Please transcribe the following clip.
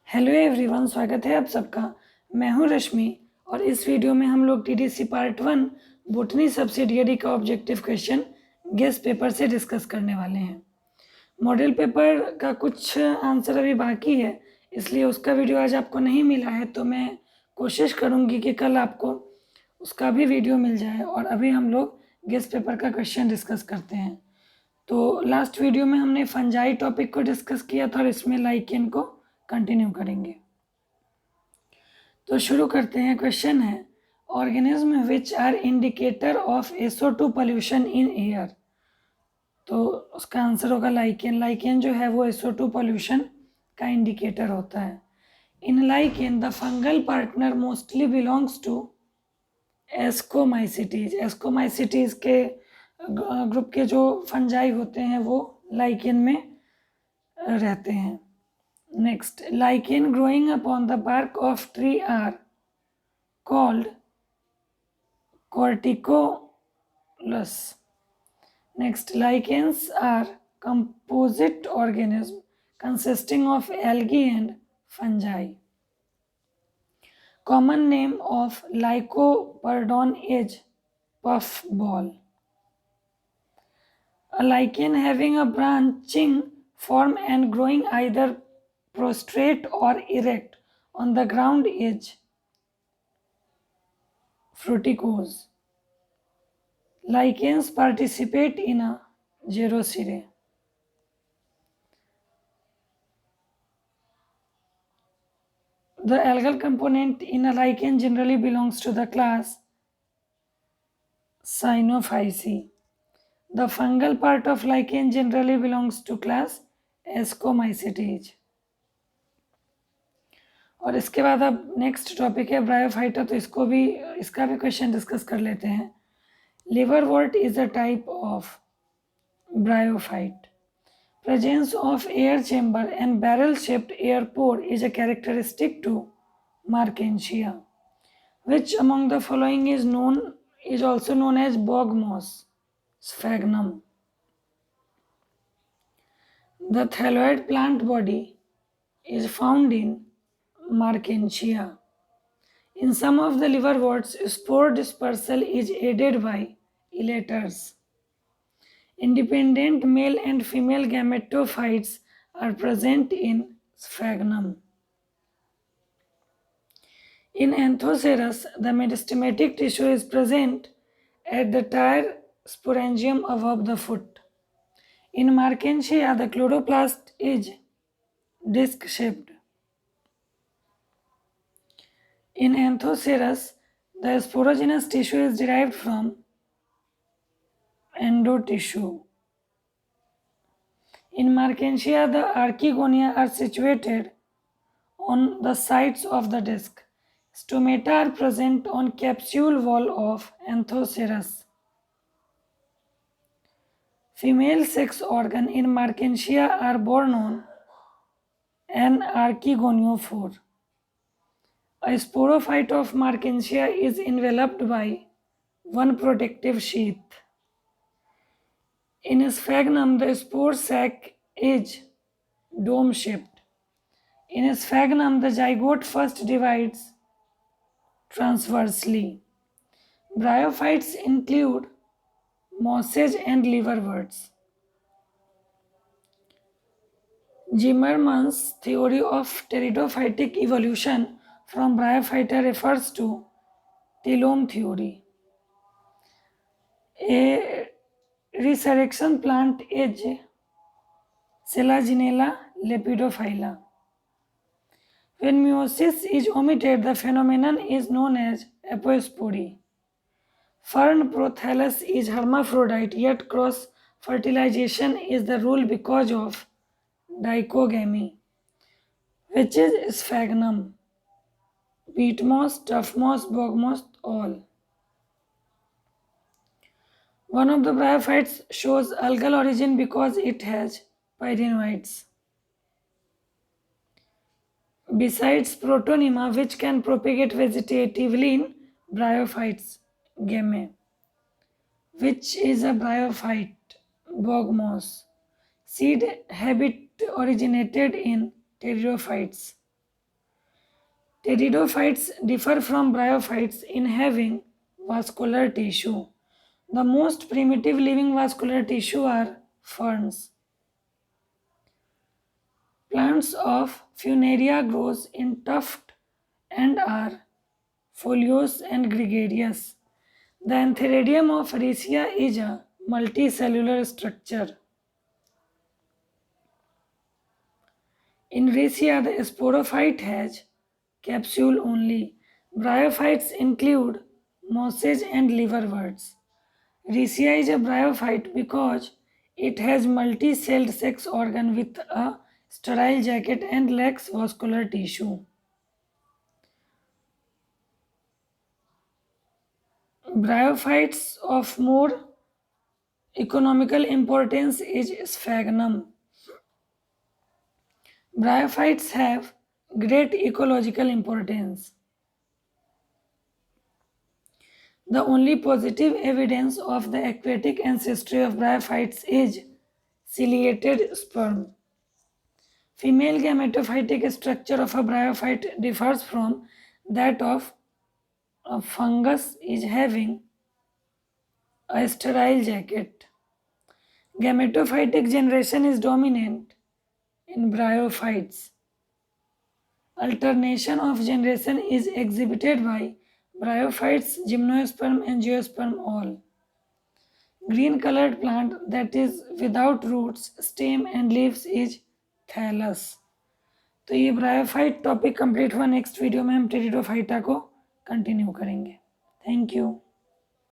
Hello everyone, स्वागत है आप सबका। मैं हूं रश्मि और इस वीडियो में हम लोग टीडीसी पार्ट 1 बोटनी सब्सिडियरी का ऑब्जेक्टिव क्वेश्चन गेस पेपर से डिस्कस करने वाले हैं। मॉडल पेपर का कुछ आंसर अभी बाकी है, इसलिए उसका वीडियो आज आपको नहीं मिला है, तो मैं कोशिश करूंगी कि कल आपको उसका भी वीडियो मिल जाए। और अभी हम लोग गेस पेपर का क्वेश्चन डिस्कस करते हैं। तो लास्ट वीडियो में हमने फंजाई टॉपिक को डिस्कस किया था और इसमें लाइकेन को कंटिन्यू करेंगे। तो शुरू करते हैं। क्वेश्चन है, organism which are indicator of SO2 pollution in air. तो उसका आंसर होगा लाइकेन। लाइकेन जो है वो SO2 पोल्यूशन का इंडिकेटर होता है। In lichen the fungal partner mostly belongs to ascomycetes. Ascomycetes के ग्रुप के जो फंजाई होते हैं वो लाइकेन में रहते हैं। Next, lichen growing upon the bark of tree are called corticolous. Next, lichens are composite organisms consisting of algae and fungi. Common name of Lycoperdon is puffball. A lichen having a branching form and growing either prostrate or erect on the ground is fruticose. Lichens participate in a xerosphere. The algal component in a lichen generally belongs to the class Cyanophyceae. The fungal part of lichen generally belongs to class Ascomycetes. और इसके बाद अब next topic है bryophyta, तो इसका भी question discuss कर लेते हैं। Liverwort is a type of bryophyte. Presence of air chamber and barrel-shaped air pore is a characteristic to Markensia. Which among the following is also known as bog moss sphagnum? The thalloid plant body is found in Markensia. In some of the liverworts, spore dispersal is aided by elaters. Independent male and female gametophytes are present in sphagnum. In Anthocerus, the meristematic tissue is present at the tire sporangium above the foot. In Markensia, the chloroplast is disc-shaped. In Anthocerus, the sporogenous tissue is derived from endotissue. In Markensia, the archegonia are situated on the sides of the disc. Stomata are present on capsule wall of Anthocerus. Female sex organ in Markensia are borne on an archegoniophore. A sporophyte of Markensia is enveloped by one protective sheath. In sphagnum, the spore sac is dome-shaped. In sphagnum, the zygote first divides transversely. Bryophytes include mosses and liverworts. Zimmermann's theory of pteridophytic evolution from Bryophyta refers to telome theory. A resurrection plant is Selaginella lepidophylla. When meiosis is omitted, the phenomenon is known as apospory. Fern Prothallus is hermaphrodite, yet cross-fertilization is the rule because of dichogamy, which is sphagnum, peat moss, tuff moss, bog moss, all. One of the bryophytes shows algal origin because it has pyrenioids. Besides Protonema, which can propagate vegetatively in bryophytes, Game, which is a bryophyte, bog moss. Seed habit originated in pteridophytes. Pteridophytes differ from bryophytes in having vascular tissue. The most primitive living vascular tissue are ferns. Plants of Funaria grows in tuft and are foliose and gregarious. The antheridium of Riccia is a multicellular structure. In Riccia, the sporophyte has capsule only. Bryophytes include mosses and liverworts. Riccia is a bryophyte because it has multi-celled sex organ with a sterile jacket and lacks vascular tissue. Bryophytes of more economical importance is sphagnum. Bryophytes have great ecological importance. The only positive evidence of the aquatic ancestry of bryophytes is ciliated sperm. Female gametophytic structure of a bryophyte differs from that of a fungus is having a sterile jacket. Gametophytic generation is dominant in bryophytes. Alternation of generation is exhibited by bryophytes, gymnosperm, angiosperm all. Green colored plant that is without roots, stem and leaves is thallus. तो ये bryophyte topic complete हुआ. Next video में हम pteridophyta को continue करेंगे. Thank you.